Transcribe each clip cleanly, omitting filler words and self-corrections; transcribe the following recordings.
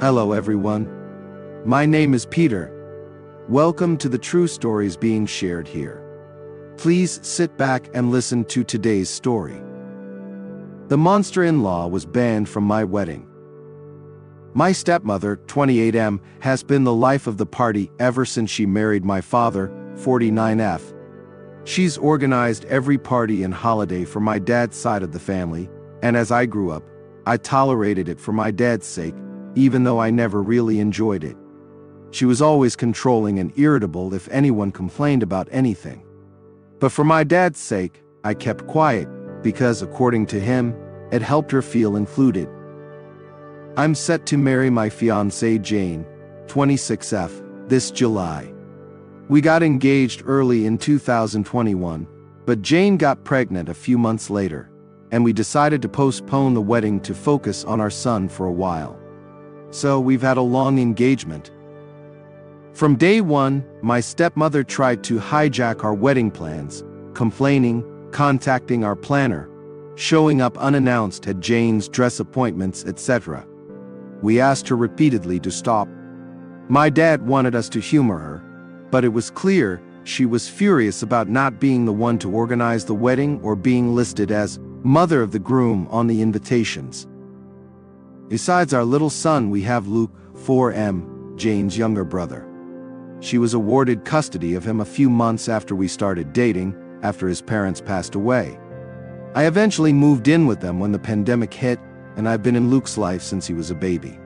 Hello everyone. My name is Peter. Welcome to the true stories being shared here. Please sit back and listen to today's story. The monster-in-law was banned from my wedding. My stepmother, 28M, has been the life of the party ever since she married my father, 49F. She's organized every party and holiday for my dad's side of the family, and as I grew up, I tolerated it for my dad's sake, even though I never really enjoyed it. She was always controlling and irritable if anyone complained about anything. But for my dad's sake, I kept quiet, because according to him, it helped her feel included. I'm set to marry my fiancée Jane, 26F, this July. We got engaged early in 2021, but Jane got pregnant a few months later, and we decided to postpone the wedding to focus on our son for a while. So we've had a long engagement. From day one, my stepmother tried to hijack our wedding plans, complaining, contacting our planner, showing up unannounced at Jane's dress appointments, etc. We asked her repeatedly to stop. My dad wanted us to humor her, but it was clear she was furious about not being the one to organize the wedding or being listed as mother of the groom on the invitations. Besides our little son, we have Luke, 4M, Jane's younger brother. She was awarded custody of him a few months after we started dating, after his parents passed away. I eventually moved in with them when the pandemic hit, and I've been in Luke's life since he was a baby.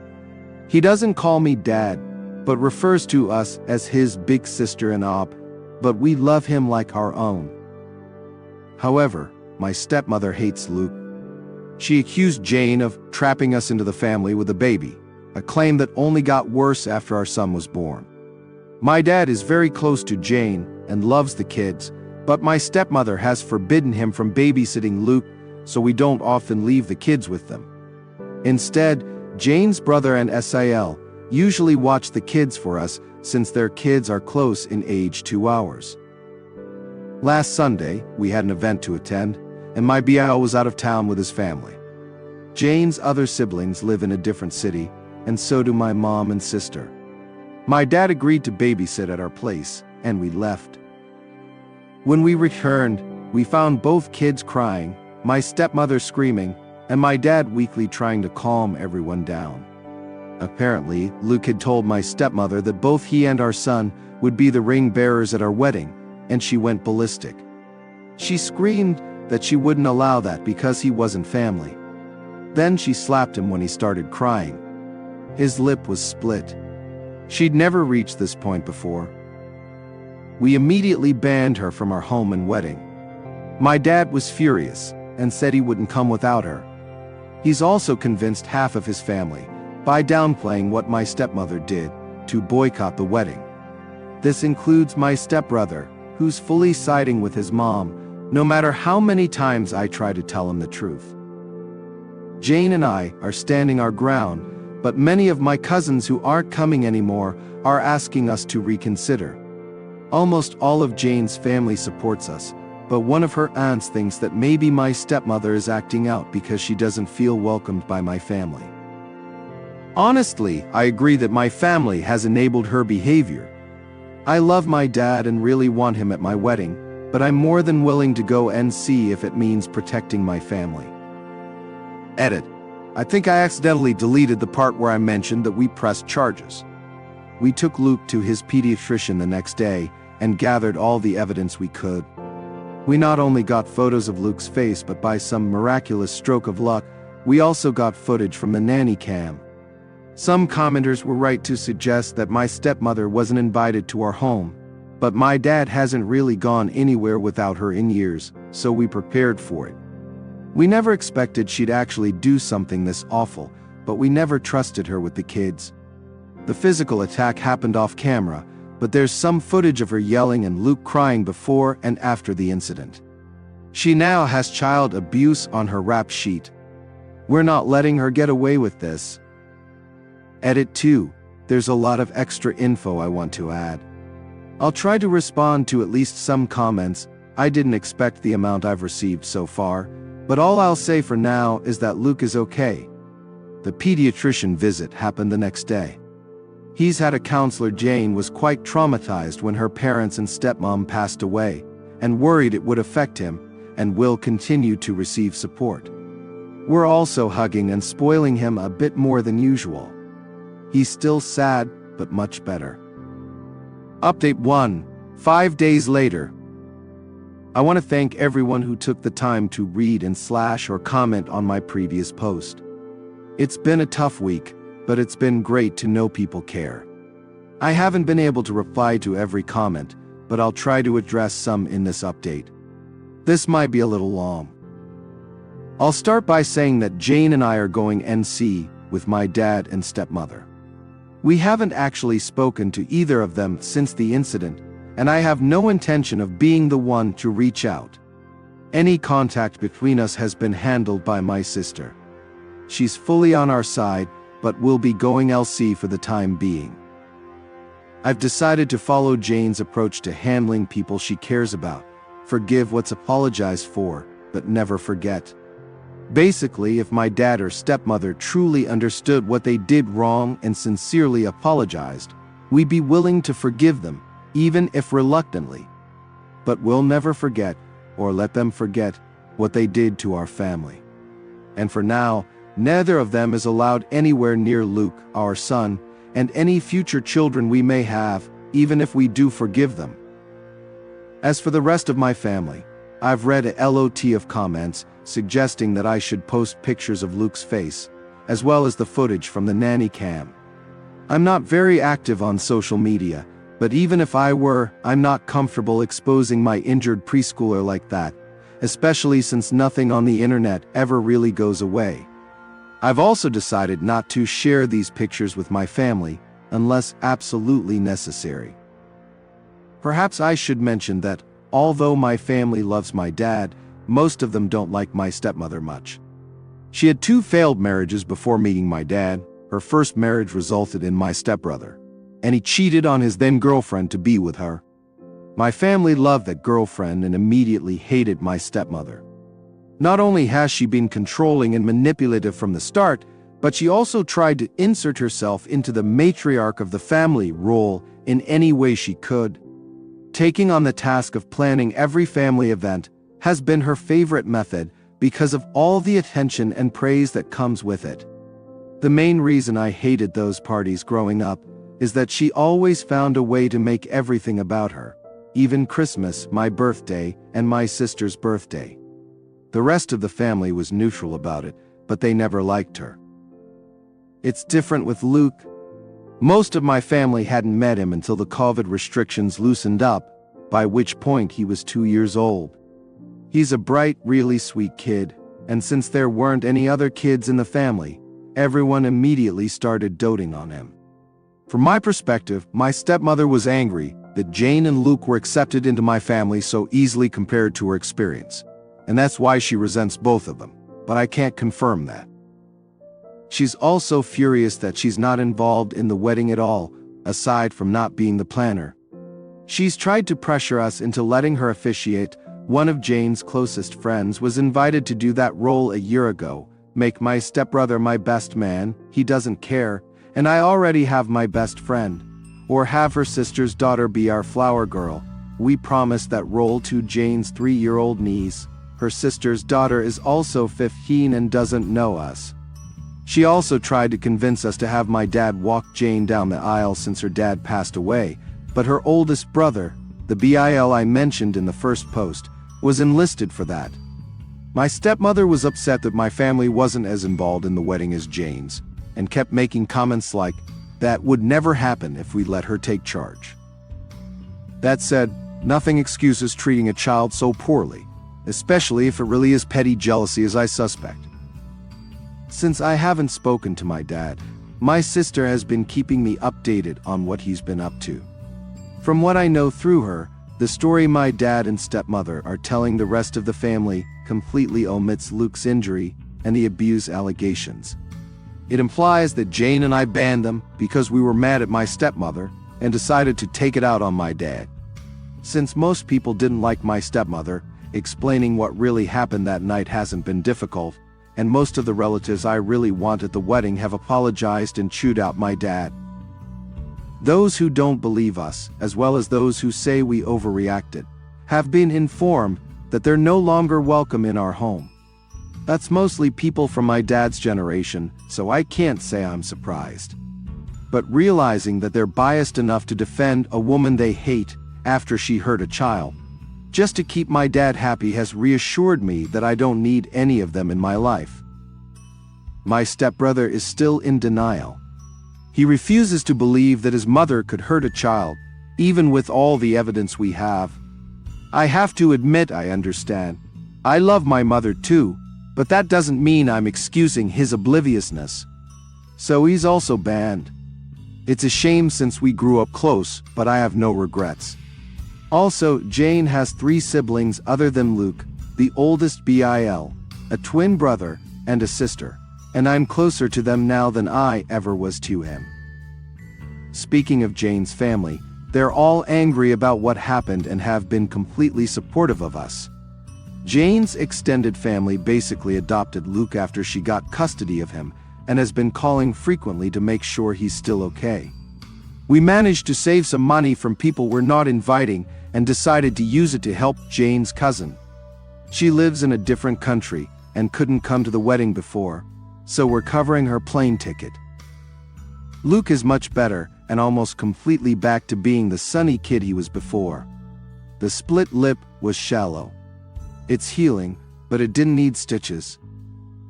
He doesn't call me dad, but refers to us as his big sister and Ob, but we love him like our own. However, my stepmother hates Luke. She accused Jane of trapping us into the family with a baby, a claim that only got worse after our son was born. My dad is very close to Jane and loves the kids, but my stepmother has forbidden him from babysitting Luke, so we don't often leave the kids with them. Instead, Jane's brother and Sil usually watch the kids for us since their kids are close in age to ours. Last Sunday, we had an event to attend, and my BL was out of town with his family. Jane's other siblings live in a different city, and so do my mom and sister. My dad agreed to babysit at our place, and we left. When we returned, we found both kids crying, my stepmother screaming, and my dad weakly trying to calm everyone down. Apparently, Luke had told my stepmother that both he and our son would be the ring bearers at our wedding, and she went ballistic. She screamed that she wouldn't allow that because he wasn't family. Then she slapped him when he started crying. His lip was split. She'd never reached this point before. We immediately banned her from our home and wedding. My dad was furious and said he wouldn't come without her. He's also convinced half of his family, by downplaying what my stepmother did, to boycott the wedding. This includes my stepbrother, who's fully siding with his mom, no matter how many times I try to tell him the truth. Jane and I are standing our ground, but many of my cousins who aren't coming anymore are asking us to reconsider. Almost all of Jane's family supports us, but one of her aunts thinks that maybe my stepmother is acting out because she doesn't feel welcomed by my family. Honestly, I agree that my family has enabled her behavior. I love my dad and really want him at my wedding, but I'm more than willing to go and see if it means protecting my family. Edit. I think I accidentally deleted the part where I mentioned that we pressed charges. We took Luke to his pediatrician the next day and gathered all the evidence we could. We not only got photos of Luke's face, but by some miraculous stroke of luck, we also got footage from the nanny cam. Some commenters were right to suggest that my stepmother wasn't invited to our home, but my dad hasn't really gone anywhere without her in years, so we prepared for it. We never expected she'd actually do something this awful, but we never trusted her with the kids. The physical attack happened off camera, but there's some footage of her yelling and Luke crying before and after the incident. She now has child abuse on her rap sheet. We're not letting her get away with this. Edit 2. There's a lot of extra info I want to add. I'll try to respond to at least some comments. I didn't expect the amount I've received so far, but all I'll say for now is that Luke is okay. The pediatrician visit happened the next day. He's had a counselor. Jane was quite traumatized when her parents and stepmom passed away, and worried it would affect him, and will continue to receive support. We're also hugging and spoiling him a bit more than usual. He's still sad, but much better. Update 1. 5 days later. I want to thank everyone who took the time to read and / or comment on my previous post. It's been a tough week, but it's been great to know people care. I haven't been able to reply to every comment, but I'll try to address some in this update. This might be a little long. I'll start by saying that Jane and I are going NC with my dad and stepmother. We haven't actually spoken to either of them since the incident, and I have no intention of being the one to reach out. Any contact between us has been handled by my sister. She's fully on our side, but will be going LC for the time being. I've decided to follow Jane's approach to handling people she cares about. Forgive what's apologized for, but never forget. Basically, if my dad or stepmother truly understood what they did wrong and sincerely apologized, we'd be willing to forgive them, even if reluctantly. But we'll never forget, or let them forget, what they did to our family. And for now, neither of them is allowed anywhere near Luke, our son, and any future children we may have, even if we do forgive them. As for the rest of my family, I've read a lot of comments suggesting that I should post pictures of Luke's face, as well as the footage from the nanny cam. I'm not very active on social media, but even if I were, I'm not comfortable exposing my injured preschooler like that, especially since nothing on the internet ever really goes away. I've also decided not to share these pictures with my family, unless absolutely necessary. Perhaps I should mention that, although my family loves my dad, most of them don't like my stepmother much. She had 2 failed marriages before meeting my dad. Her first marriage resulted in my stepbrother, and he cheated on his then-girlfriend to be with her. My family loved that girlfriend and immediately hated my stepmother. Not only has she been controlling and manipulative from the start, but she also tried to insert herself into the matriarch of the family role in any way she could. Taking on the task of planning every family event has been her favorite method because of all the attention and praise that comes with it. The main reason I hated those parties growing up is that she always found a way to make everything about her, even Christmas, my birthday, and my sister's birthday. The rest of the family was neutral about it, but they never liked her. It's different with Luke. Most of my family hadn't met him until the COVID restrictions loosened up, by which point he was 2 years old. He's a bright, really sweet kid, and since there weren't any other kids in the family, everyone immediately started doting on him. From my perspective, my stepmother was angry that Jane and Luke were accepted into my family so easily compared to her experience, and that's why she resents both of them, but I can't confirm that. She's also furious that she's not involved in the wedding at all, aside from not being the planner. She's tried to pressure us into letting her officiate. One of Jane's closest friends was invited to do that role a year ago. Make my stepbrother my best man, he doesn't care, and I already have my best friend. Or have her sister's daughter be our flower girl. We promised that role to Jane's 3-year-old niece. Her sister's daughter is also 15 and doesn't know us. She also tried to convince us to have my dad walk Jane down the aisle since her dad passed away, but her oldest brother, the BIL I mentioned in the first post, was enlisted for that. My stepmother was upset that my family wasn't as involved in the wedding as Jane's, and kept making comments like, that would never happen if we let her take charge. That said, nothing excuses treating a child so poorly, especially if it really is petty jealousy as I suspect. Since I haven't spoken to my dad, my sister has been keeping me updated on what he's been up to. From what I know through her, the story my dad and stepmother are telling the rest of the family completely omits Luke's injury and the abuse allegations. It implies that Jane and I banned them because we were mad at my stepmother and decided to take it out on my dad. Since most people didn't like my stepmother, explaining what really happened that night hasn't been difficult, and most of the relatives I really want at the wedding have apologized and chewed out my dad. Those who don't believe us, as well as those who say we overreacted, have been informed that they're no longer welcome in our home. That's mostly people from my dad's generation, so I can't say I'm surprised. But realizing that they're biased enough to defend a woman they hate after she hurt a child, just to keep my dad happy, has reassured me that I don't need any of them in my life. My stepbrother is still in denial. He refuses to believe that his mother could hurt a child, even with all the evidence we have. I have to admit I understand. I love my mother too, but that doesn't mean I'm excusing his obliviousness. So he's also banned. It's a shame since we grew up close, but I have no regrets. Also, Jane has 3 siblings other than Luke, the oldest Bill, a twin brother, and a sister, and I'm closer to them now than I ever was to him. Speaking of Jane's family, they're all angry about what happened and have been completely supportive of us. Jane's extended family basically adopted Luke after she got custody of him, and has been calling frequently to make sure he's still okay. We managed to save some money from people we're not inviting and decided to use it to help Jane's cousin. She lives in a different country and couldn't come to the wedding before, so we're covering her plane ticket. Luke is much better and almost completely back to being the sunny kid he was before. The split lip was shallow. It's healing, but it didn't need stitches.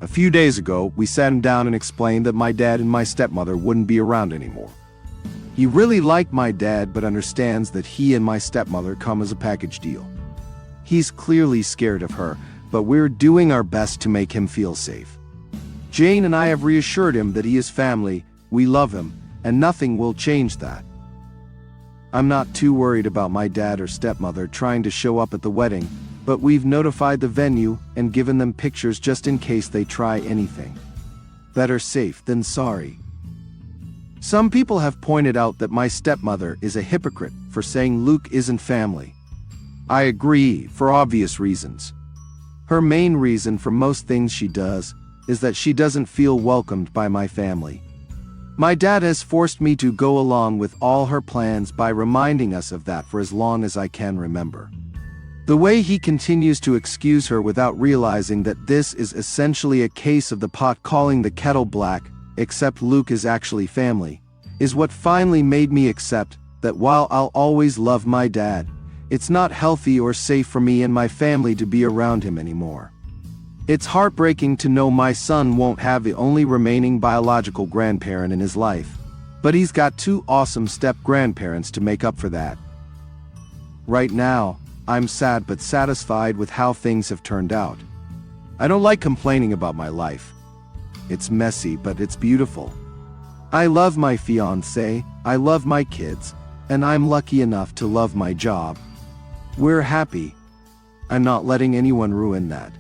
A few days ago, we sat him down and explained that my dad and my stepmother wouldn't be around anymore. He really liked my dad but understands that he and my stepmother come as a package deal. He's clearly scared of her, but we're doing our best to make him feel safe. Jane and I have reassured him that he is family, we love him, and nothing will change that. I'm not too worried about my dad or stepmother trying to show up at the wedding, but we've notified the venue and given them pictures just in case they try anything. Better safe than sorry. Some people have pointed out that my stepmother is a hypocrite for saying Luke isn't family. I agree, for obvious reasons. Her main reason for most things she does is that she doesn't feel welcomed by my family. My dad has forced me to go along with all her plans by reminding us of that for as long as I can remember. The way he continues to excuse her without realizing that this is essentially a case of the pot calling the kettle black, except Luke is actually family, is what finally made me accept that while I'll always love my dad, it's not healthy or safe for me and my family to be around him anymore. It's heartbreaking to know my son won't have the only remaining biological grandparent in his life, but he's got 2 awesome step-grandparents to make up for that. Right now, I'm sad but satisfied with how things have turned out. I don't like complaining about my life. It's messy, but it's beautiful. I love my fiancé, I love my kids, and I'm lucky enough to love my job. We're happy. I'm not letting anyone ruin that.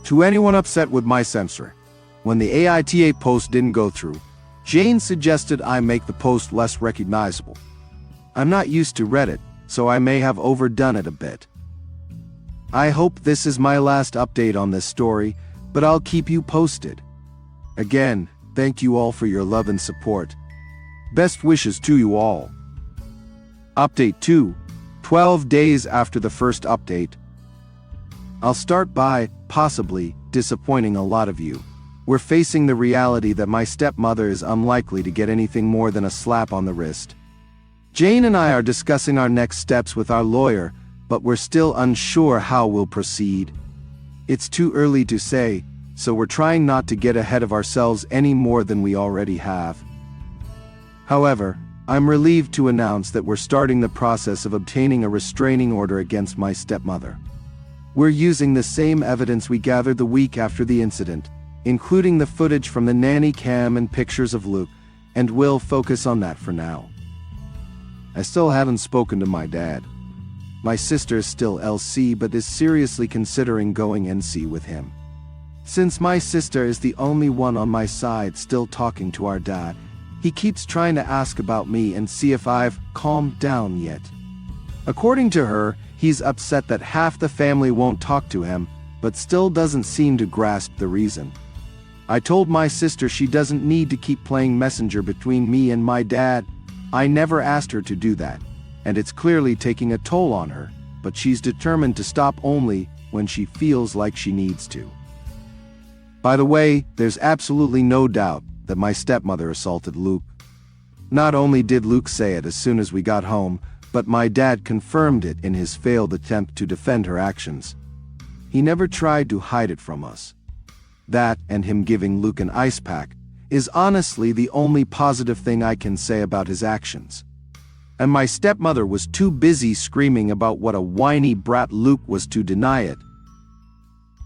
To anyone upset with my censor, when the AITA post didn't go through, Jane suggested I make the post less recognizable. I'm not used to Reddit, so I may have overdone it a bit. I hope this is my last update on this story, but I'll keep you posted. Again, thank you all for your love and support. Best wishes to you all. Update 2, 12 days after the first update. I'll start by, possibly, disappointing a lot of you. We're facing the reality that my stepmother is unlikely to get anything more than a slap on the wrist. Jane and I are discussing our next steps with our lawyer, but we're still unsure how we'll proceed. It's too early to say, so we're trying not to get ahead of ourselves any more than we already have. However, I'm relieved to announce that we're starting the process of obtaining a restraining order against my stepmother. We're using the same evidence we gathered the week after the incident, including the footage from the nanny cam and pictures of Luke, and we'll focus on that for now. I still haven't spoken to my dad. My sister is still LC but is seriously considering going NC with him. Since my sister is the only one on my side still talking to our dad, he keeps trying to ask about me and see if I've calmed down yet. According to her, he's upset that half the family won't talk to him, but still doesn't seem to grasp the reason. I told my sister she doesn't need to keep playing messenger between me and my dad. I never asked her to do that, and it's clearly taking a toll on her, but she's determined to stop only when she feels like she needs to. By the way, there's absolutely no doubt that my stepmother assaulted Luke. Not only did Luke say it as soon as we got home, but my dad confirmed it in his failed attempt to defend her actions. He never tried to hide it from us. That, and him giving Luke an ice pack, is honestly the only positive thing I can say about his actions. And my stepmother was too busy screaming about what a whiny brat Luke was to deny it.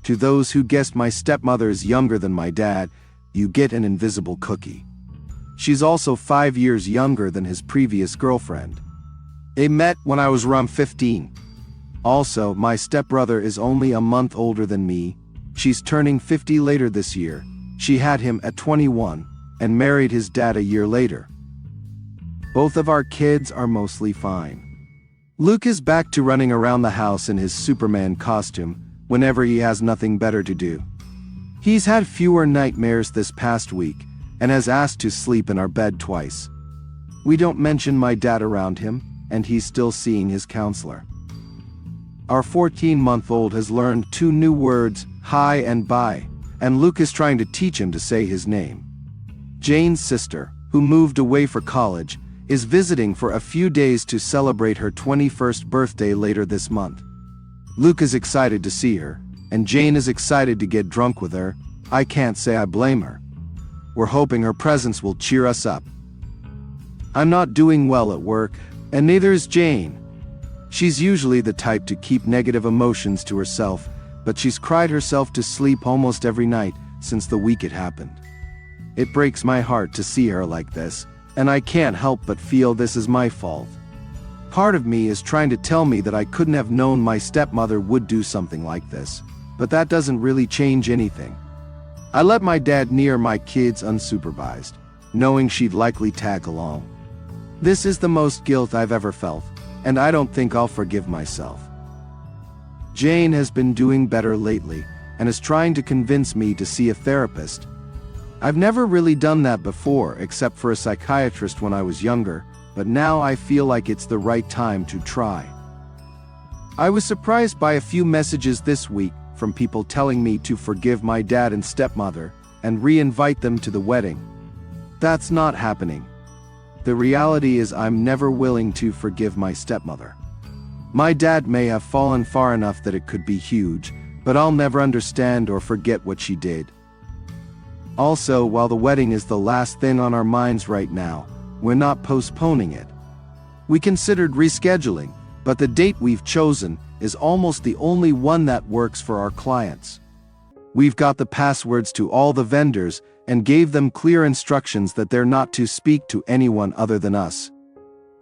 To those who guessed my stepmother is younger than my dad, you get an invisible cookie. She's also 5 years younger than his previous girlfriend. They met when I was around 15. Also, my stepbrother is only a month older than me. She's turning 50 later this year. She had him at 21 and married his dad a year later. Both of our kids are mostly fine. Luke is back to running around the house in his Superman costume whenever he has nothing better to do. He's had fewer nightmares this past week and has asked to sleep in our bed twice. We don't mention my dad around him, and he's still seeing his counselor. Our 14-month-old has learned 2 new words, hi and bye, and Luke is trying to teach him to say his name. Jane's sister, who moved away for college, is visiting for a few days to celebrate her 21st birthday later this month. Luke is excited to see her, and Jane is excited to get drunk with her. I can't say I blame her. We're hoping her presence will cheer us up. I'm not doing well at work, and neither is Jane. She's usually the type to keep negative emotions to herself, but she's cried herself to sleep almost every night since the week it happened. It breaks my heart to see her like this, and I can't help but feel this is my fault. Part of me is trying to tell me that I couldn't have known my stepmother would do something like this, but that doesn't really change anything. I let my dad near my kids unsupervised, knowing she'd likely tag along. This is the most guilt I've ever felt, and I don't think I'll forgive myself. Jane has been doing better lately and is trying to convince me to see a therapist. I've never really done that before except for a psychiatrist when I was younger, but now I feel like it's the right time to try. I was surprised by a few messages this week from people telling me to forgive my dad and stepmother and re-invite them to the wedding. That's not happening. The reality is I'm never willing to forgive my stepmother. My dad may have fallen far enough that it could be huge, but I'll never understand or forget what she did. Also, while the wedding is the last thing on our minds right now, we're not postponing it. We considered rescheduling, but the date we've chosen is almost the only one that works for our clients. We've got the passwords to all the vendors and gave them clear instructions that they're not to speak to anyone other than us.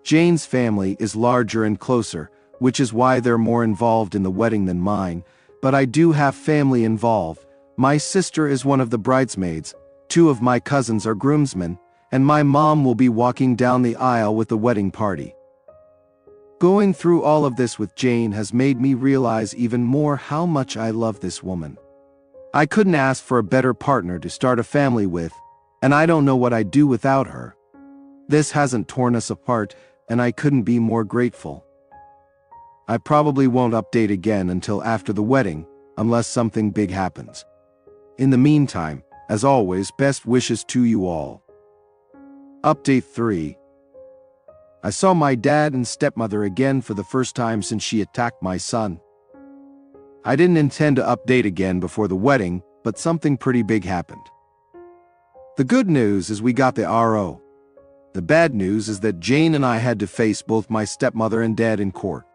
Jane's family is larger and closer, which is why they're more involved in the wedding than mine, but I do have family involved. My sister is one of the bridesmaids, 2 of my cousins are groomsmen, and my mom will be walking down the aisle with the wedding party. Going through all of this with Jane has made me realize even more how much I love this woman. I couldn't ask for a better partner to start a family with, and I don't know what I'd do without her. This hasn't torn us apart, and I couldn't be more grateful. I probably won't update again until after the wedding, unless something big happens. In the meantime, as always, best wishes to you all. Update 3. I saw my dad and stepmother again for the first time since she attacked my son. I didn't intend to update again before the wedding, but something pretty big happened. The good news is we got the RO. The bad news is that Jane and I had to face both my stepmother and dad in court.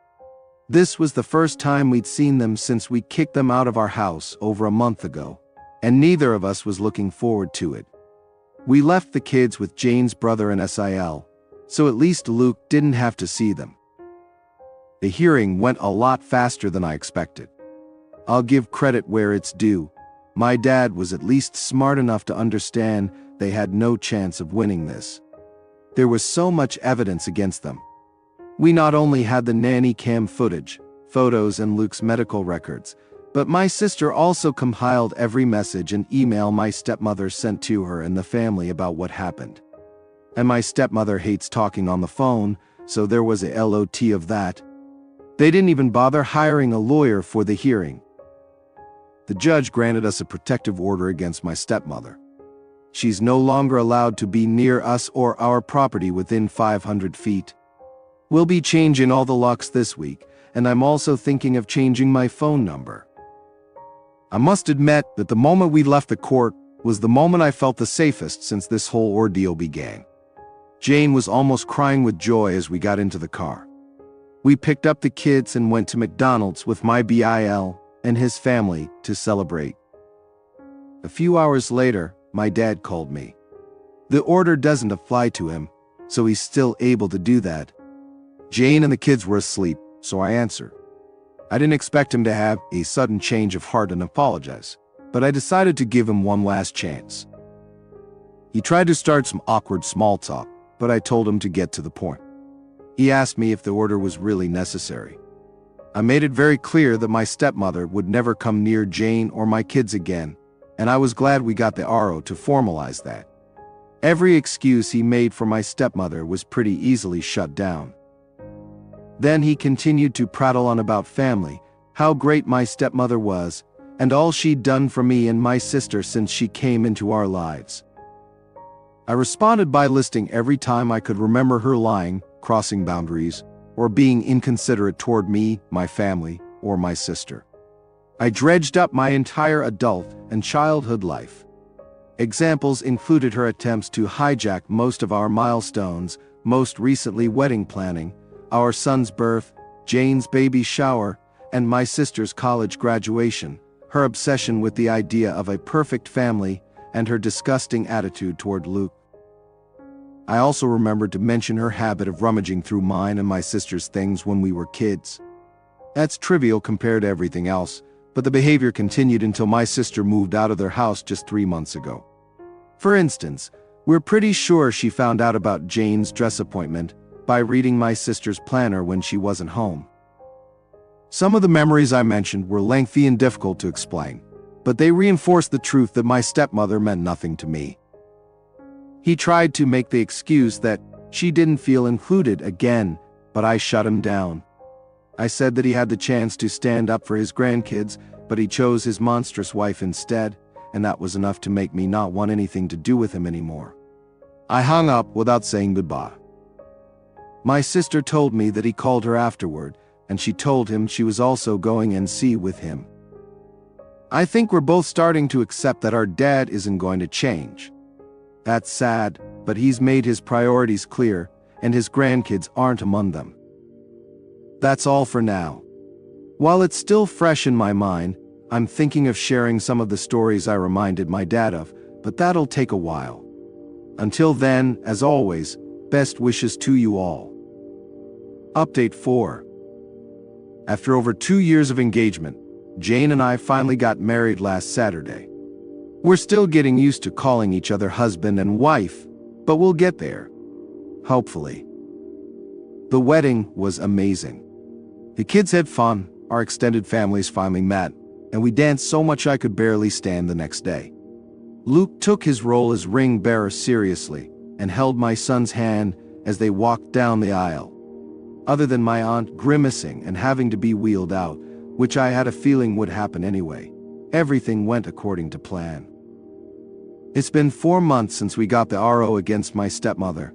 This was the first time we'd seen them since we kicked them out of our house over a month ago, and neither of us was looking forward to it. We left the kids with Jane's brother and SIL, so at least Luke didn't have to see them. The hearing went a lot faster than I expected. I'll give credit where it's due. My dad was at least smart enough to understand they had no chance of winning this. There was so much evidence against them. We not only had the nanny cam footage, photos, and Luke's medical records, But my sister also compiled every message and email my stepmother sent to her and the family about what happened. And my stepmother hates talking on the phone, so there was a lot of that. They didn't even bother hiring a lawyer for the hearing. The judge granted us a protective order against my stepmother. She's no longer allowed to be near us or our property within 500 feet. We'll be changing all the locks this week, and I'm also thinking of changing my phone number. I must admit that the moment we left the court was the moment I felt the safest since this whole ordeal began. Jane was almost crying with joy as we got into the car. We picked up the kids and went to McDonald's with my Bill and his family to celebrate. A few hours later, my dad called me. The order doesn't apply to him, so he's still able to do that. Jane and the kids were asleep, so I answered. I didn't expect him to have a sudden change of heart and apologize, but I decided to give him one last chance. He tried to start some awkward small talk, but I told him to get to the point. He asked me if the order was really necessary. I made it very clear that my stepmother would never come near Jane or my kids again, and I was glad we got the RO to formalize that. Every excuse he made for my stepmother was pretty easily shut down. Then he continued to prattle on about family, how great my stepmother was, and all she'd done for me and my sister since she came into our lives. I responded by listing every time I could remember her lying, crossing boundaries, or being inconsiderate toward me, my family, or my sister. I dredged up my entire adult and childhood life. Examples included her attempts to hijack most of our milestones, most recently wedding planning, our son's birth, Jane's baby shower, and my sister's college graduation, her obsession with the idea of a perfect family, and her disgusting attitude toward Luke. I also remembered to mention her habit of rummaging through mine and my sister's things when we were kids. That's trivial compared to everything else, but the behavior continued until my sister moved out of their house just 3 months ago. For instance, we're pretty sure she found out about Jane's dress appointment by reading my sister's planner when she wasn't home. Some of the memories I mentioned were lengthy and difficult to explain, but they reinforced the truth that my stepmother meant nothing to me. He tried to make the excuse that she didn't feel included again, but I shut him down. I said that he had the chance to stand up for his grandkids, but he chose his monstrous wife instead, and that was enough to make me not want anything to do with him anymore. I hung up without saying goodbye. My sister told me that he called her afterward, and she told him she was also going NC with him. I think we're both starting to accept that our dad isn't going to change. That's sad, but he's made his priorities clear, and his grandkids aren't among them. That's all for now. While it's still fresh in my mind, I'm thinking of sharing some of the stories I reminded my dad of, but that'll take a while. Until then, as always, best wishes to you all. Update 4. After over 2 years of engagement, Jane and I finally got married last Saturday. We're still getting used to calling each other husband and wife, but we'll get there. Hopefully. The wedding was amazing. The kids had fun, our extended families finally met, and we danced so much I could barely stand the next day. Luke took his role as ring bearer seriously and held my son's hand as they walked down the aisle. Other than my aunt grimacing and having to be wheeled out, which I had a feeling would happen anyway, everything went according to plan. It's been 4 months since we got the RO against my stepmother.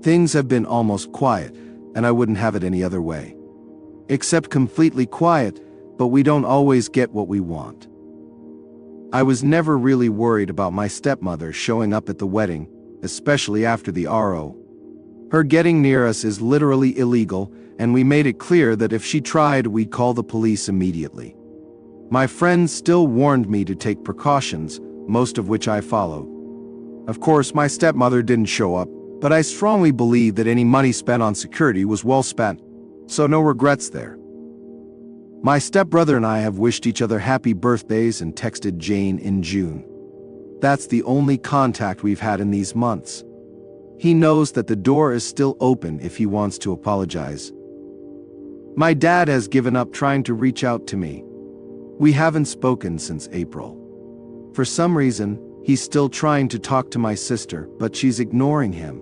Things have been almost quiet, and I wouldn't have it any other way. Except completely quiet, but we don't always get what we want. I was never really worried about my stepmother showing up at the wedding, especially after the RO. Her getting near us is literally illegal, and we made it clear that if she tried, we'd call the police immediately. My friends still warned me to take precautions, most of which I followed. Of course, my stepmother didn't show up, but I strongly believe that any money spent on security was well spent, so no regrets there. My stepbrother and I have wished each other happy birthdays and texted Jane in June. That's the only contact we've had in these months. He knows that the door is still open if he wants to apologize. My dad has given up trying to reach out to me. We haven't spoken since April. For some reason, he's still trying to talk to my sister, but she's ignoring him.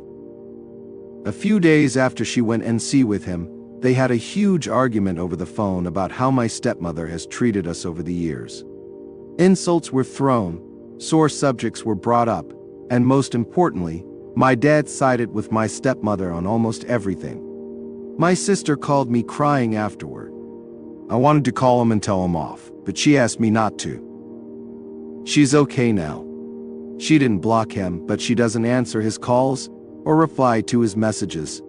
A few days after she went NC with him, they had a huge argument over the phone about how my stepmother has treated us over the years. Insults were thrown, sore subjects were brought up, and most importantly, my dad sided with my stepmother on almost everything. My sister called me crying afterward. I wanted to call him and tell him off, but she asked me not to. She's okay now. She didn't block him, but she doesn't answer his calls or reply to his messages.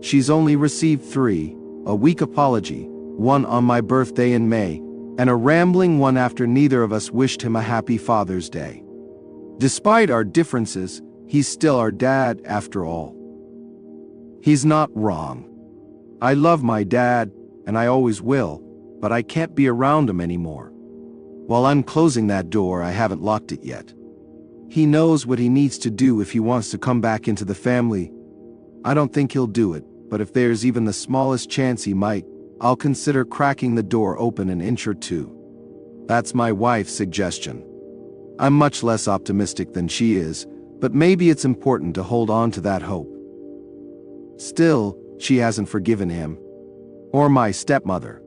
She's only received 3, a weak apology, one on my birthday in May, and a rambling one after neither of us wished him a happy Father's Day. Despite our differences, he's still our dad after all. He's not wrong. I love my dad, and I always will, but I can't be around him anymore. While I'm closing that door, I haven't locked it yet. He knows what he needs to do if he wants to come back into the family. I don't think he'll do it, but if there's even the smallest chance he might, I'll consider cracking the door open an inch or two. That's my wife's suggestion. I'm much less optimistic than she is, but maybe it's important to hold on to that hope. Still, she hasn't forgiven him. Or my stepmother.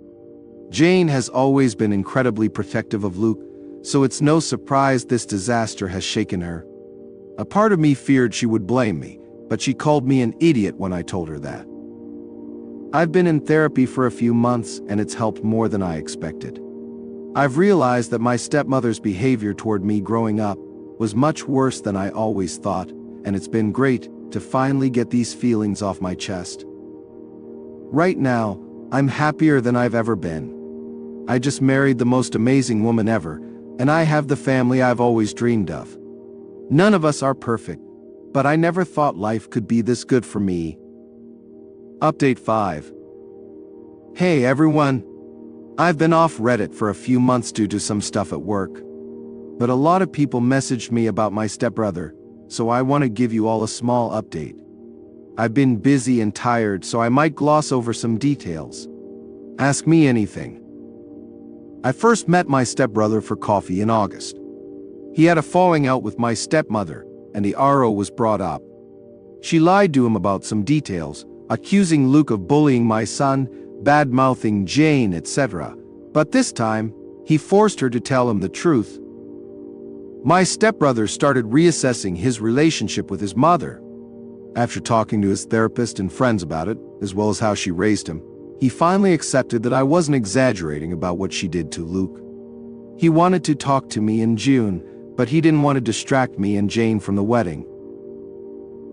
Jane has always been incredibly protective of Luke, so it's no surprise this disaster has shaken her. A part of me feared she would blame me, but she called me an idiot when I told her that. I've been in therapy for a few months, and it's helped more than I expected. I've realized that my stepmother's behavior toward me growing up was much worse than I always thought, and it's been great to finally get these feelings off my chest. Right now, I'm happier than I've ever been. I just married the most amazing woman ever, and I have the family I've always dreamed of. None of us are perfect, but I never thought life could be this good for me. Update 5. Hey everyone! I've been off Reddit for a few months due to some stuff at work. But a lot of people messaged me about my stepbrother, so I want to give you all a small update. I've been busy and tired, so I might gloss over some details. Ask me anything. I first met my stepbrother for coffee in August. He had a falling out with my stepmother, and the RO was brought up. She lied to him about some details, accusing Luke of bullying my son, bad-mouthing Jane, etc. But this time, he forced her to tell him the truth. My stepbrother started reassessing his relationship with his mother. After talking to his therapist and friends about it, as well as how she raised him, he finally accepted that I wasn't exaggerating about what she did to Luke. He wanted to talk to me in June, but he didn't want to distract me and Jane from the wedding.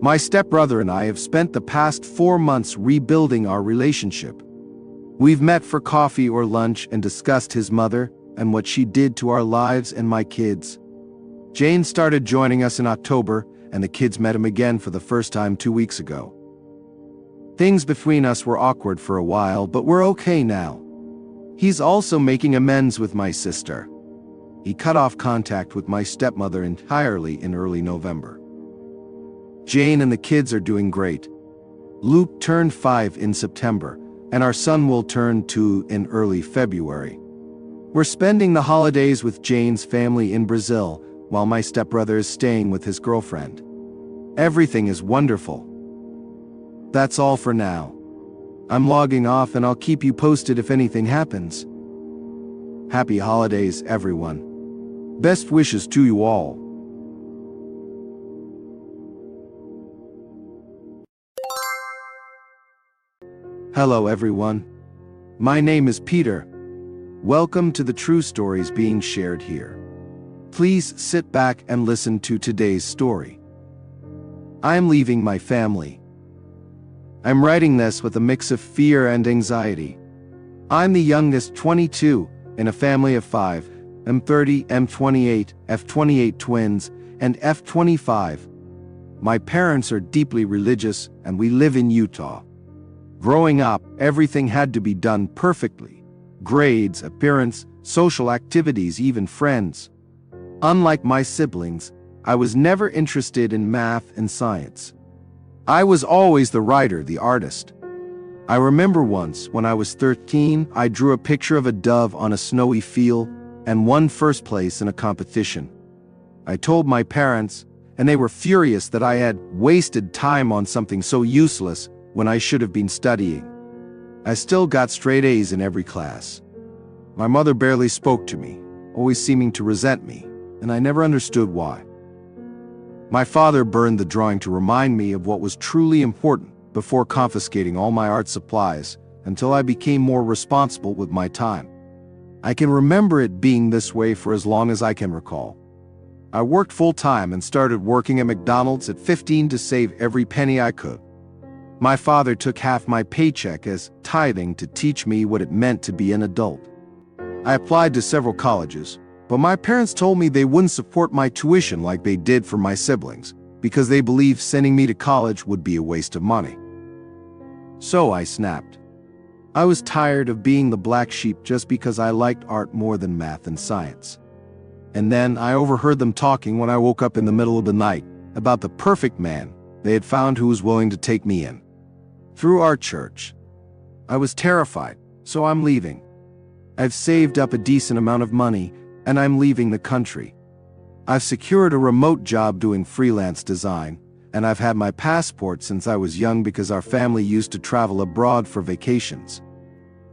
My stepbrother and I have spent the past 4 months rebuilding our relationship. We've met for coffee or lunch and discussed his mother and what she did to our lives and my kids. Jane started joining us in October, and the kids met him again for the first time 2 weeks ago. Things between us were awkward for a while, but we're okay now. He's also making amends with my sister. He cut off contact with my stepmother entirely in early November. Jane and the kids are doing great. Luke turned 5 in September, and our son will turn 2 in early February. We're spending the holidays with Jane's family in Brazil, while my stepbrother is staying with his girlfriend. Everything is wonderful. That's all for now. I'm logging off, and I'll keep you posted if anything happens. Happy holidays, everyone. Best wishes to you all. Hello everyone. My name is Peter. Welcome to the true stories being shared here. Please sit back and listen to today's story. I'm leaving my family. I'm writing this with a mix of fear and anxiety. I'm the youngest, 22, in a family of 5. I'm 30, I'm 28, F28 twins, and F25. My parents are deeply religious, and we live in Utah. Growing up, everything had to be done perfectly. Grades, appearance, social activities, even friends. Unlike my siblings, I was never interested in math and science. I was always the writer, the artist. I remember once, when I was 13, I drew a picture of a dove on a snowy field and won first place in a competition. I told my parents, and they were furious that I had wasted time on something so useless when I should have been studying. I still got straight A's in every class. My mother barely spoke to me, always seeming to resent me, and I never understood why. My father burned the drawing to remind me of what was truly important before confiscating all my art supplies until I became more responsible with my time. I can remember it being this way for as long as I can recall. I worked full-time and started working at McDonald's at 15 to save every penny I could. My father took half my paycheck as tithing to teach me what it meant to be an adult. I applied to several colleges, but my parents told me they wouldn't support my tuition like they did for my siblings, because they believed sending me to college would be a waste of money. So I snapped. I was tired of being the black sheep just because I liked art more than math and science. And then I overheard them talking when I woke up in the middle of the night about the perfect man they had found who was willing to take me in. Through our church. I was terrified, so I'm leaving. I've saved up a decent amount of money, and I'm leaving the country. I've secured a remote job doing freelance design, and I've had my passport since I was young because our family used to travel abroad for vacations.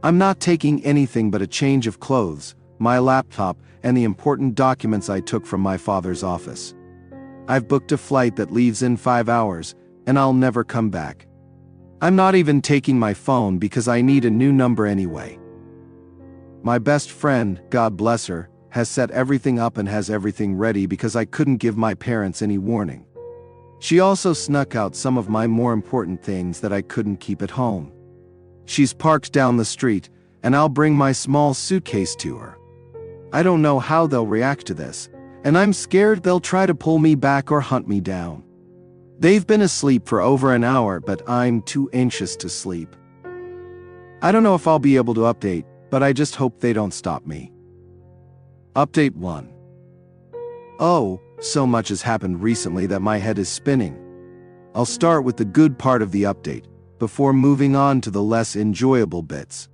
I'm not taking anything but a change of clothes, my laptop, and the important documents I took from my father's office. I've booked a flight that leaves in 5 hours, and I'll never come back. I'm not even taking my phone because I need a new number anyway. My best friend, God bless her, has set everything up and has everything ready because I couldn't give my parents any warning. She also snuck out some of my more important things that I couldn't keep at home. She's parked down the street, and I'll bring my small suitcase to her. I don't know how they'll react to this, and I'm scared they'll try to pull me back or hunt me down. They've been asleep for over an hour, but I'm too anxious to sleep. I don't know if I'll be able to update, but I just hope they don't stop me. Update 1. Oh, so much has happened recently that my head is spinning. I'll start with the good part of the update, before moving on to the less enjoyable bits.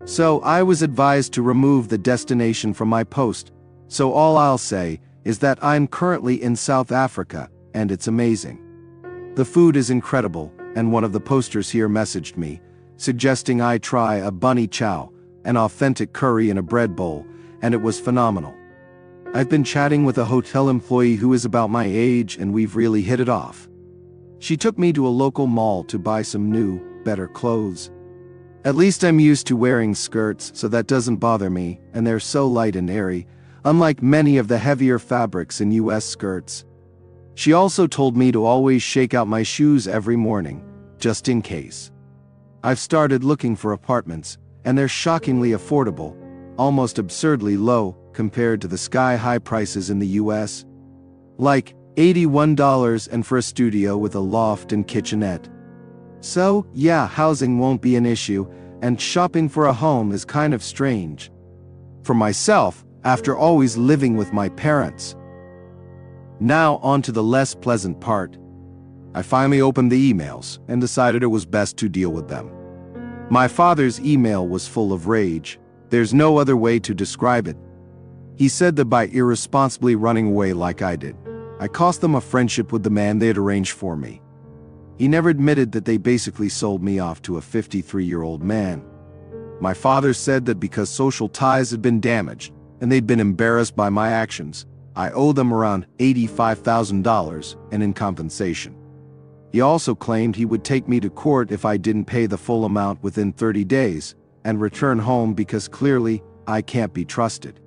So I was advised to remove the destination from my post, so all I'll say is that I'm currently in South Africa, and it's amazing. The food is incredible, and one of the posters here messaged me, suggesting I try a bunny chow, an authentic curry in a bread bowl, and it was phenomenal. I've been chatting with a hotel employee who is about my age, and we've really hit it off. She took me to a local mall to buy some new, better clothes. At least I'm used to wearing skirts, so that doesn't bother me, and they're so light and airy, unlike many of the heavier fabrics in US skirts. She also told me to always shake out my shoes every morning, just in case. I've started looking for apartments, and they're shockingly affordable, almost absurdly low compared to the sky-high prices in the US. Like $81 and for a studio with a loft and kitchenette. So, yeah, housing won't be an issue, and shopping for a home is kind of strange. For myself, after always living with my parents. Now on to the less pleasant part. I finally opened the emails and decided it was best to deal with them. My father's email was full of rage. There's no other way to describe it. He said that by irresponsibly running away like I did, I cost them a friendship with the man they had arranged for me. He never admitted that they basically sold me off to a 53-year-old man. My father said that because social ties had been damaged, and they'd been embarrassed by my actions, I owe them around $85,000 and in compensation. He also claimed he would take me to court if I didn't pay the full amount within 30 days and return home because clearly I can't be trusted.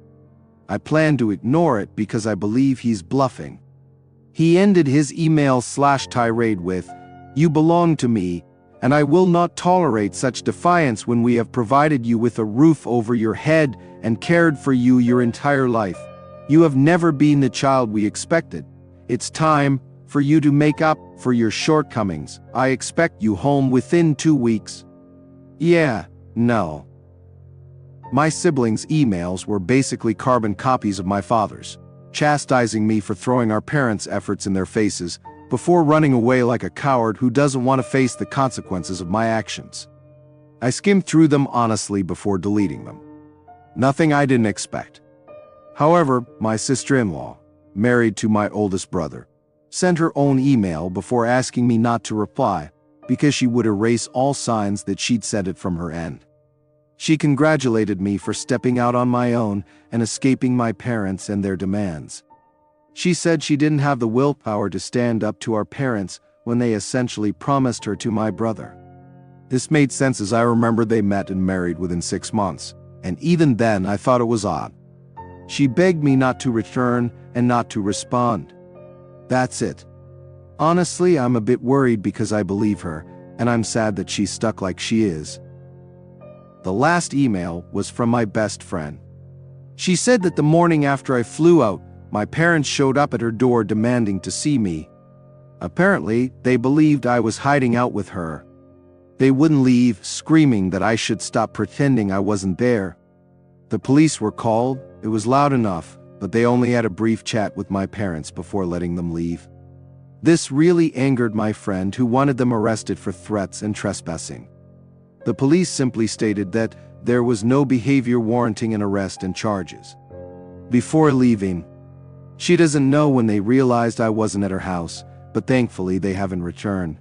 I plan to ignore it because I believe he's bluffing. He ended his email/tirade with, "You belong to me, and I will not tolerate such defiance when we have provided you with a roof over your head and cared for you your entire life. You have never been the child we expected. It's time for you to make up for your shortcomings. I expect you home within 2 weeks." Yeah, no. My siblings' emails were basically carbon copies of my father's, chastising me for throwing our parents' efforts in their faces, before running away like a coward who doesn't want to face the consequences of my actions. I skimmed through them honestly before deleting them. Nothing I didn't expect. However, my sister-in-law, married to my oldest brother, sent her own email before asking me not to reply because she would erase all signs that she'd sent it from her end. She congratulated me for stepping out on my own and escaping my parents and their demands. She said she didn't have the willpower to stand up to our parents when they essentially promised her to my brother. This made sense as I remember they met and married within 6 months, and even then I thought it was odd. She begged me not to return and not to respond. That's it. Honestly, I'm a bit worried because I believe her, and I'm sad that she's stuck like she is. The last email was from my best friend. She said that the morning after I flew out, my parents showed up at her door demanding to see me. Apparently, they believed I was hiding out with her. They wouldn't leave, screaming that I should stop pretending I wasn't there. The police were called. It was loud enough, but they only had a brief chat with my parents before letting them leave. This really angered my friend, who wanted them arrested for threats and trespassing. The police simply stated that there was no behavior warranting an arrest and charges. Before leaving, she doesn't know when they realized I wasn't at her house, but thankfully they haven't returned.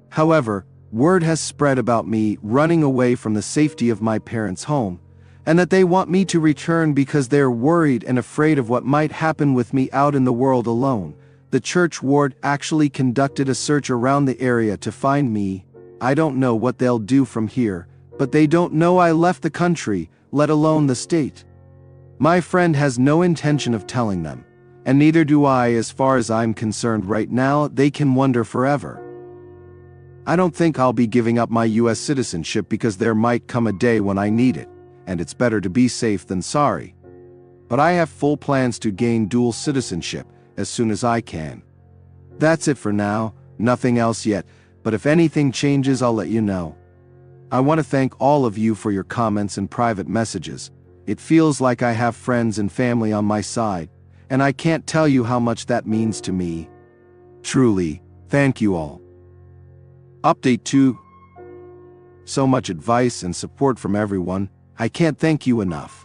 However, word has spread about me running away from the safety of my parents' home, and that they want me to return because they're worried and afraid of what might happen with me out in the world alone. The church ward actually conducted a search around the area to find me. I don't know what they'll do from here, but they don't know I left the country, let alone the state. My friend has no intention of telling them, and neither do I. As far as I'm concerned right now, they can wonder forever. I don't think I'll be giving up my US citizenship because there might come a day when I need it, and it's better to be safe than sorry. But I have full plans to gain dual citizenship as soon as I can. That's it for now, nothing else yet, but if anything changes I'll let you know. I want to thank all of you for your comments and private messages. It feels like I have friends and family on my side, and I can't tell you how much that means to me. Truly, thank you all. Update 2. So much advice and support from everyone, I can't thank you enough.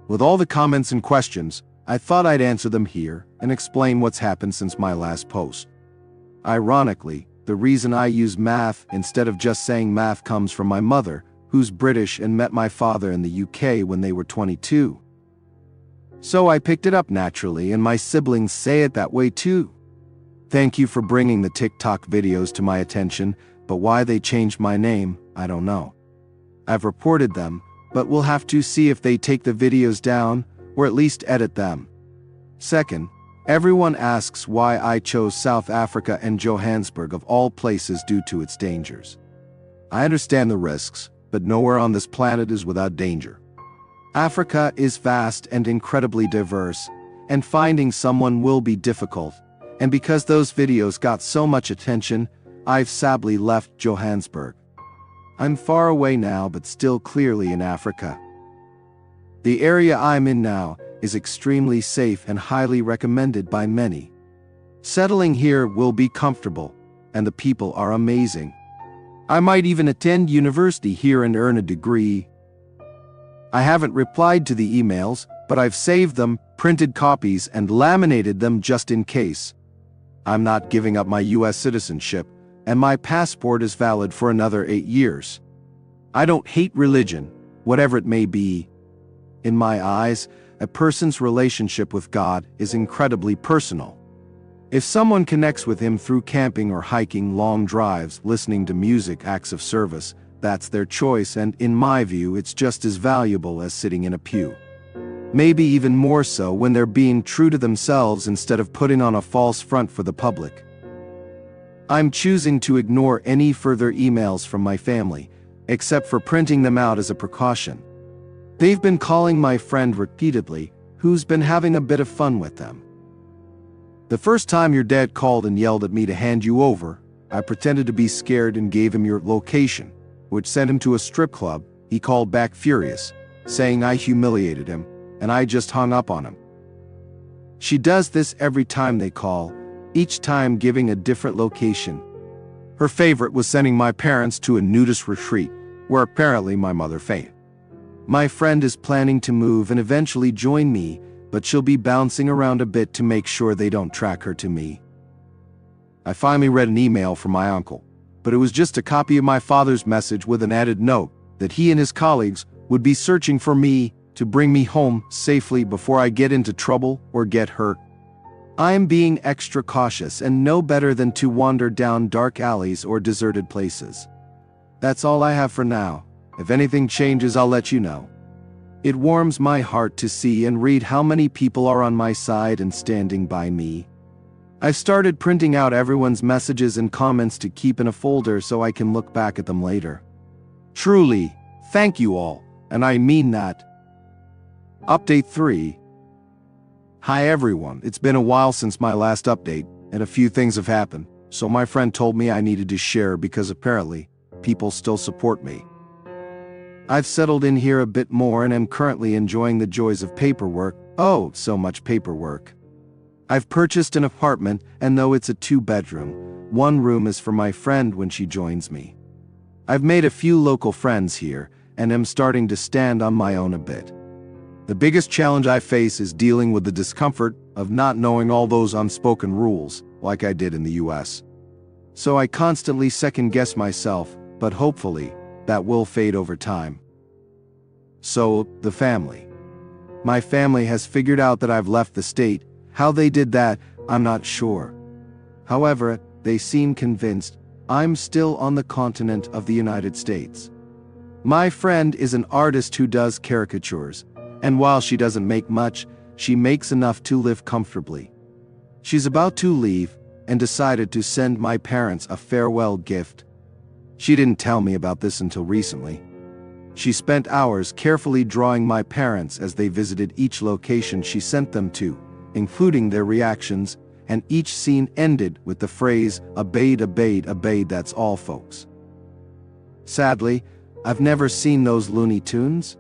With all the comments and questions, I thought I'd answer them here and explain what's happened since my last post. Ironically, the reason I use math instead of just saying math comes from my mother, who's British and met my father in the UK when they were 22. So I picked it up naturally, and my siblings say it that way too. Thank you for bringing the TikTok videos to my attention, but why they changed my name, I don't know. I've reported them, but we'll have to see if they take the videos down, or at least edit them. Second, everyone asks why I chose South Africa and Johannesburg of all places due to its dangers. I understand the risks, but nowhere on this planet is without danger. Africa is vast and incredibly diverse, and finding someone will be difficult, and because those videos got so much attention, I've sadly left Johannesburg. I'm far away now, but still clearly in Africa. The area I'm in now is extremely safe and highly recommended by many. Settling here will be comfortable, and the people are amazing. I might even attend university here and earn a degree. I haven't replied to the emails, but I've saved them, printed copies, and laminated them just in case. I'm not giving up my US citizenship, and my passport is valid for another 8 years. I don't hate religion, whatever it may be. In my eyes, a person's relationship with God is incredibly personal. If someone connects with Him through camping or hiking long drives, listening to music, acts of service, that's their choice, and in my view, it's just as valuable as sitting in a pew. Maybe even more so when they're being true to themselves instead of putting on a false front for the public. I'm choosing to ignore any further emails from my family, except for printing them out as a precaution. They've been calling my friend repeatedly, who's been having a bit of fun with them. The first time your dad called and yelled at me to hand you over, I pretended to be scared and gave him your location, which sent him to a strip club. He called back furious, saying I humiliated him, and I just hung up on him. She does this every time they call. each time giving a different location. Her favorite was sending my parents to a nudist retreat, where apparently my mother fainted. My friend is planning to move and eventually join me, but she'll be bouncing around a bit to make sure they don't track her to me. I finally read an email from my uncle, but it was just a copy of my father's message with an added note that he and his colleagues would be searching for me to bring me home safely before I get into trouble or get hurt. I am being extra cautious and know better than to wander down dark alleys or deserted places. That's all I have for now. If anything changes, I'll let you know. It warms my heart to see and read how many people are on my side and standing by me. I've started printing out everyone's messages and comments to keep in a folder so I can look back at them later. Truly, thank you all, and I mean that. Update 3. Hi everyone, it's been a while since my last update, and a few things have happened, so my friend told me I needed to share because apparently, people still support me. I've settled in here a bit more and am currently enjoying the joys of paperwork. Oh, so much paperwork. I've purchased an apartment, and though it's a 2-bedroom, one room is for my friend when she joins me. I've made a few local friends here, and am starting to stand on my own a bit. The biggest challenge I face is dealing with the discomfort of not knowing all those unspoken rules, like I did in the US. So I constantly second-guess myself, but hopefully, that will fade over time. So, the family. My family has figured out that I've left the state. How they did that, I'm not sure. However, they seem convinced I'm still on the continent of the United States. My friend is an artist who does caricatures, and while she doesn't make much, she makes enough to live comfortably. She's about to leave, and decided to send my parents a farewell gift. She didn't tell me about this until recently. She spent hours carefully drawing my parents as they visited each location she sent them to, including their reactions, and each scene ended with the phrase, "Obeyed, obeyed, obeyed, that's all folks." Sadly, I've never seen those Looney Tunes.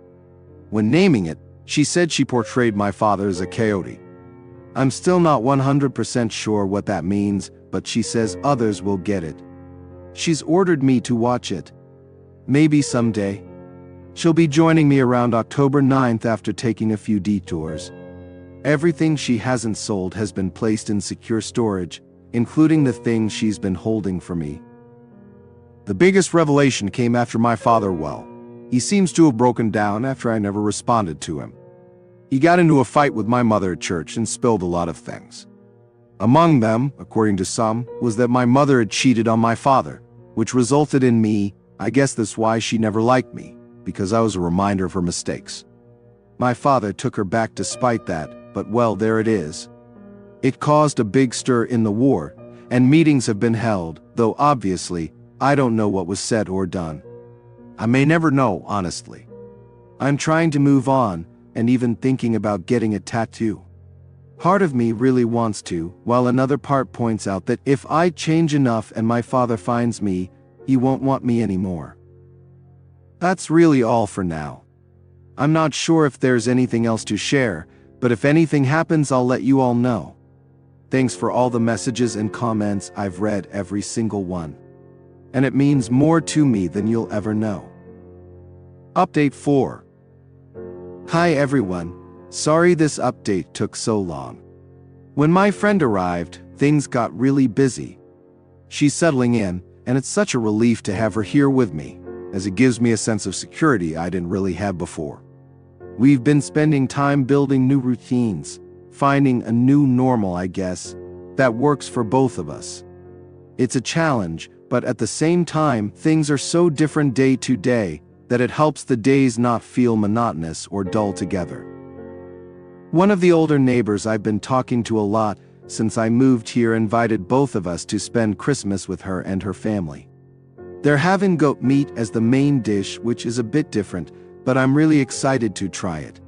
When naming it, she said she portrayed my father as a coyote. I'm still not 100% sure what that means, but she says others will get it. She's ordered me to watch it. Maybe someday. She'll be joining me around October 9th after taking a few detours. Everything she hasn't sold has been placed in secure storage, including the things she's been holding for me. The biggest revelation came after my father. He seems to have broken down after I never responded to him. He got into a fight with my mother at church and spilled a lot of things. Among them, according to some, was that my mother had cheated on my father, which resulted in me. I guess that's why she never liked me, because I was a reminder of her mistakes. My father took her back despite that, but there it is. It caused a big stir in the war, and meetings have been held, though obviously, I don't know what was said or done. I may never know, honestly. I'm trying to move on, and even thinking about getting a tattoo. Part of me really wants to, while another part points out that if I change enough and my father finds me, he won't want me anymore. That's really all for now. I'm not sure if there's anything else to share, but if anything happens, I'll let you all know. Thanks for all the messages and comments. I've read every single one. And it means more to me than you'll ever know. Update 4. Hi everyone. Sorry this update took so long. When my friend arrived, things got really busy. She's settling in, and it's such a relief to have her here with me, as it gives me a sense of security I didn't really have before. We've been spending time building new routines, finding a new normal, I guess, that works for both of us. It's a challenge, but at the same time, things are so different day to day that it helps the days not feel monotonous or dull together. One of the older neighbors I've been talking to a lot since I moved here invited both of us to spend Christmas with her and her family. They're having goat meat as the main dish, which is a bit different, but I'm really excited to try it.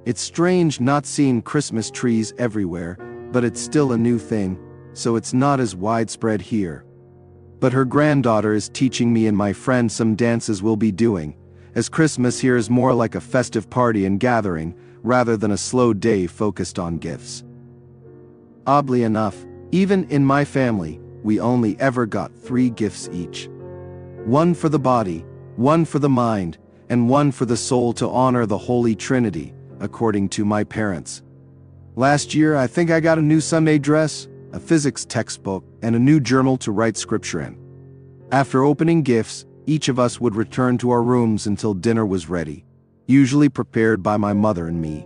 It's strange not seeing Christmas trees everywhere, but it's still a new thing, so it's not as widespread here. But her granddaughter is teaching me and my friend some dances we'll be doing, as Christmas here is more like a festive party and gathering, rather than a slow day focused on gifts. Oddly enough, Even in my family, we only ever got 3 gifts each. One for the body, one for the mind, and one for the soul to honor the Holy Trinity, according to my parents. Last year, I think I got a new Sunday dress, a physics textbook, and a new journal to write scripture in. After opening gifts, each of us would return to our rooms until dinner was ready, usually prepared by my mother and me.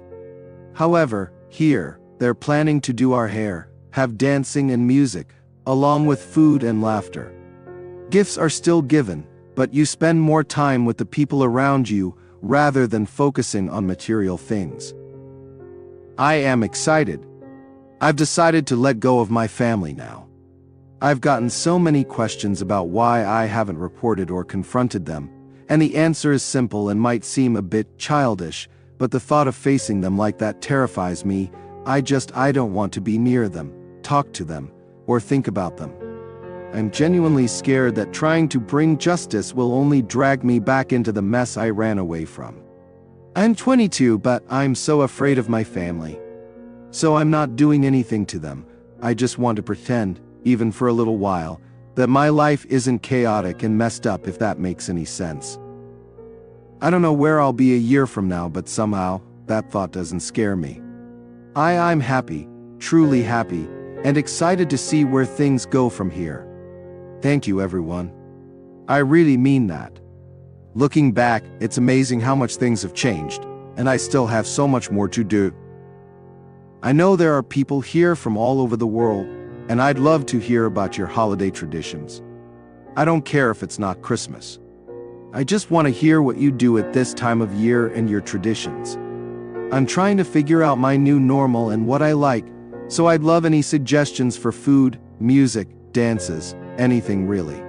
However, here, they're planning to do our hair, have dancing and music, along with food and laughter. Gifts are still given, but you spend more time with the people around you rather than focusing on material things. I am excited. I've decided to let go of my family now. I've gotten so many questions about why I haven't reported or confronted them, and the answer is simple and might seem a bit childish, but the thought of facing them like that terrifies me. I don't want to be near them, talk to them, or think about them. I'm genuinely scared that trying to bring justice will only drag me back into the mess I ran away from. I'm 22, but I'm so afraid of my family. So I'm not doing anything to them. I just want to pretend, even for a little while, that my life isn't chaotic and messed up, if that makes any sense. I don't know where I'll be a year from now, but somehow, that thought doesn't scare me. I'm happy, truly happy, and excited to see where things go from here. Thank you, everyone. I really mean that. Looking back, it's amazing how much things have changed, and I still have so much more to do. I know there are people here from all over the world, and I'd love to hear about your holiday traditions. I don't care if it's not Christmas. I just want to hear what you do at this time of year and your traditions. I'm trying to figure out my new normal and what I like, so I'd love any suggestions for food, music, dances, anything really.